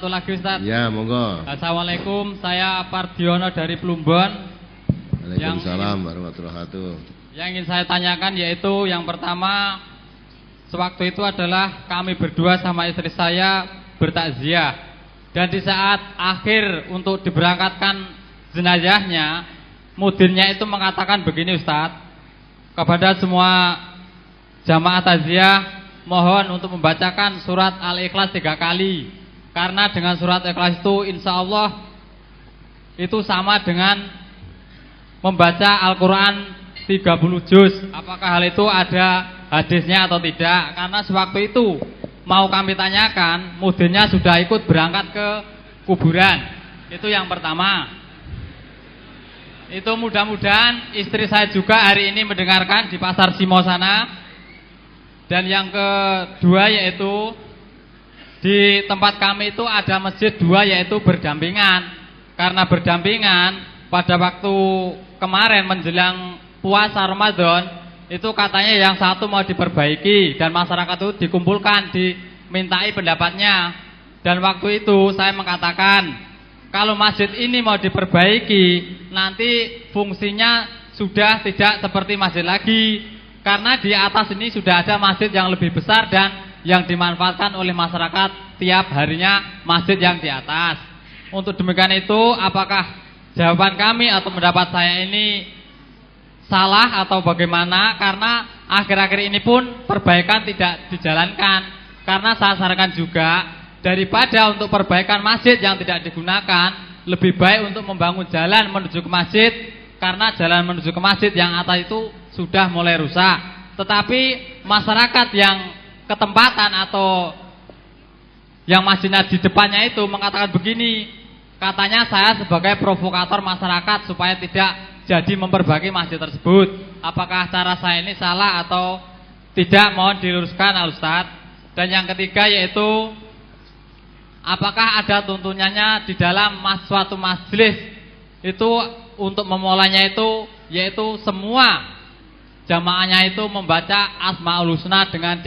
satu lagi Ustaz. Ya, monggo. Assalamualaikum, saya Pardiono dari Plumbon. Waalaikumsalam warahmatullahi wabarakatuh. Yang ingin saya tanyakan yaitu yang pertama, sewaktu itu adalah kami berdua sama istri saya bertakziah, dan di saat akhir untuk diberangkatkan jenazahnya, mudirnya itu mengatakan begini Ustaz, kepada semua jamaah takziah, mohon untuk membacakan surat Al-Ikhlas 3 kali, karena dengan surat Ikhlas itu insya Allah itu sama dengan membaca Al-Quran 30 juz. Apakah hal itu ada hadisnya atau tidak? Karena sewaktu itu mau kami tanyakan, mudirnya sudah ikut berangkat ke kuburan. Itu yang pertama. Itu mudah-mudahan istri saya juga hari ini mendengarkan di Pasar Simo sana. Dan yang kedua yaitu di tempat kami itu ada masjid 2 yaitu berdampingan. Karena berdampingan pada waktu kemarin menjelang puasa Ramadan itu katanya yang satu mau diperbaiki dan masyarakat itu dikumpulkan dimintai pendapatnya. Dan waktu itu saya mengatakan kalau masjid ini mau diperbaiki nanti fungsinya sudah tidak seperti masjid lagi, karena di atas ini sudah ada masjid yang lebih besar dan yang dimanfaatkan oleh masyarakat tiap harinya masjid yang di atas. Untuk demikian itu, apakah jawaban kami atau pendapat saya ini salah atau bagaimana? Karena akhir-akhir ini pun perbaikan tidak dijalankan. Karena saya sarankan juga, daripada untuk perbaikan masjid yang tidak digunakan, lebih baik untuk membangun jalan menuju ke masjid, karena jalan menuju ke masjid yang atas itu sudah mulai rusak. Tetapi masyarakat yang ketempatan atau yang masjidnya di depannya itu mengatakan begini, katanya saya sebagai provokator masyarakat supaya tidak jadi memperbaiki masjid tersebut. Apakah cara saya ini salah atau tidak? Mohon diluruskan Al Ustaz. Dan yang ketiga yaitu, apakah ada tuntunannya di dalam suatu majelis itu untuk memulainya itu yaitu semua jamaahnya itu membaca Asmaul Husna dengan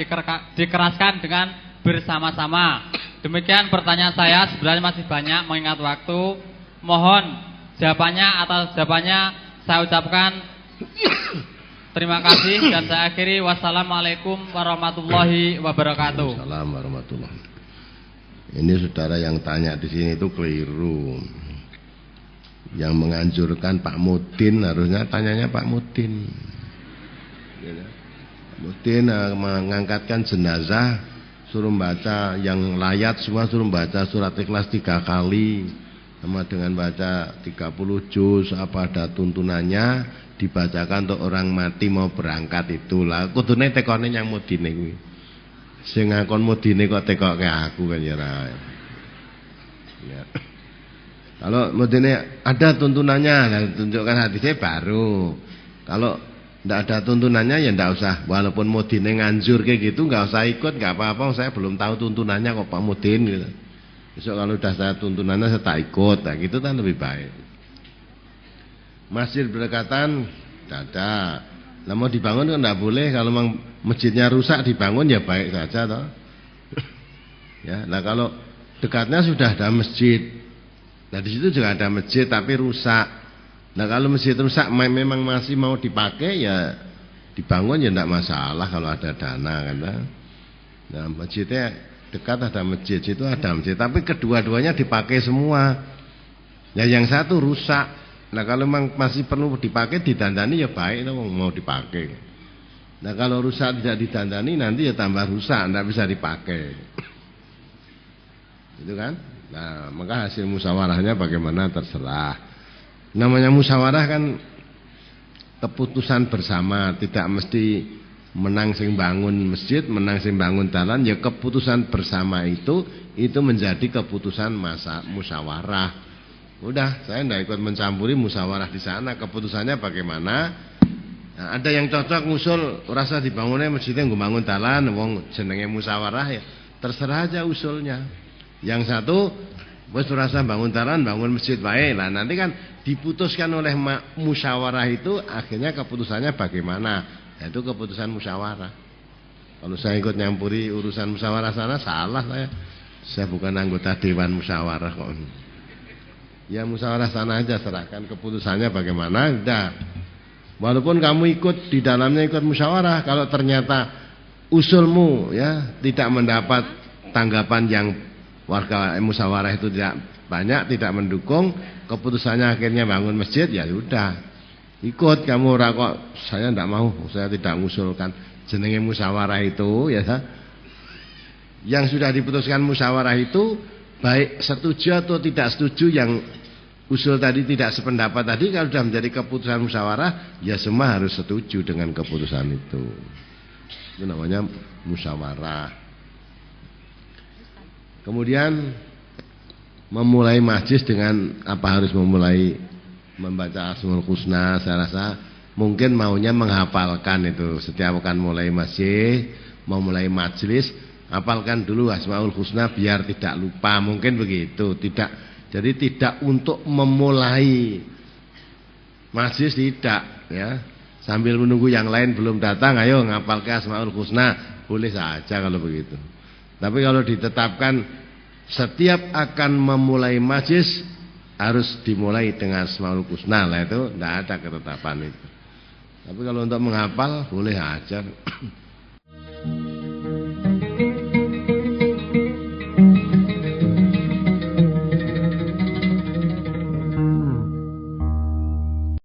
dikeraskan dengan bersama-sama. Demikian pertanyaan saya, sebenarnya masih banyak mengingat waktu. Mohon jawabannya, atas jawabannya saya ucapkan terima kasih dan saya akhiri. Wassalamualaikum warahmatullahi wabarakatuh. Waalaikumsalam warahmatullahi wabarakatuh. Ini saudara yang tanya di sini itu keliru. Yang menganjurkan Pak Mudin harusnya tanyanya Pak Mudin. Mudin mengangkatkan jenazah suruh baca yang layat semua, suruh baca surat Ikhlas 3 kali sama dengan baca 30 juz. Apa ada tuntunannya dibacakan untuk orang mati mau berangkat itulah kudune tekone yang Mudine kuwi. Sing ngakon Mudine kok tekoke aku kan ya. Ya. Kalau Mudine ada tuntunannya, tunjukkan hadisnya baru. Kalau tidak ada tuntunannya ya tidak usah. Walaupun Mudine nganjur kayak gitu, nggak usah ikut, nggak apa-apa. Saya belum tahu tuntunannya kok Pak Mudin gitu. Besok kalau sudah saya tuntunannya saya tak ikut, nah, gitu kan lebih baik. Masjid berdekatan tidak ada. Nah, mau dibangun kan tidak boleh. Kalau memang masjidnya rusak dibangun ya baik saja toh. Ya, nah kalau dekatnya sudah ada masjid. Nah di situ juga ada masjid tapi rusak. Nah kalau masjid rusak memang masih mau dipakai ya dibangun ya tidak masalah kalau ada dana kan. Nah masjidnya dekat ada masjid, situ ada masjid, tapi kedua-duanya dipakai semua. Ya yang satu rusak. Nah kalau memang masih perlu dipakai didandani ya baik mau dipakai. Nah kalau rusak tidak didandani nanti ya tambah rusak, tidak bisa dipakai. Itu kan? Nah maka hasil musyawarahnya bagaimana terserah. Namanya musyawarah kan keputusan bersama, tidak mesti menang sing bangun masjid, menang sing bangun jalan. Ya keputusan bersama itu menjadi keputusan musyawarah. Udah, saya tidak ikut mencampuri musyawarah di sana. Keputusannya bagaimana? Nah, ada yang cocok ngusul rasa dibangunnya masjidnya nggak bangun jalan, wong jenenge musyawarah ya terserah aja usulnya. Yang satu wis rasa bangun jalan, bangun masjid baik. Nah nanti kan diputuskan oleh musyawarah itu akhirnya keputusannya bagaimana? Itu keputusan musyawarah. Kalau saya ikut nyampuri urusan musyawarah sana salah saya. Saya bukan anggota Dewan Musyawarah kok. Ya musyawarah sana aja, serahkan keputusannya bagaimana. Udah. Walaupun kamu ikut di dalamnya, ikut musyawarah, kalau ternyata usulmu ya tidak mendapat tanggapan yang warga musyawarah itu tidak banyak, tidak mendukung, keputusannya akhirnya bangun masjid, ya udah ikut kamu. Ora kok saya tidak mau, saya tidak mengusulkan. Jenenge musyawarah itu ya, yang sudah diputuskan musyawarah itu baik setuju atau tidak setuju, yang usul tadi tidak sependapat tadi, kalau sudah menjadi keputusan musyawarah, ya semua harus setuju dengan keputusan itu. Itu namanya musyawarah. Kemudian memulai majlis dengan apa? Harus memulai membaca Asmaul Husna. Saya rasa mungkin maunya menghafalkan itu. Setiap akan mulai masjid, mau mulai majlis, hafalkan dulu Asmaul Husna biar tidak lupa. Mungkin begitu. Jadi tidak untuk memulai majlis, tidak ya. Sambil menunggu yang lain belum datang, ayo ngapalkan Asmaul Husna, boleh saja kalau begitu. Tapi kalau ditetapkan setiap akan memulai majlis harus dimulai dengan Asmaul Husna, lah itu tidak ada ketetapan itu. Tapi kalau untuk menghafal boleh aja.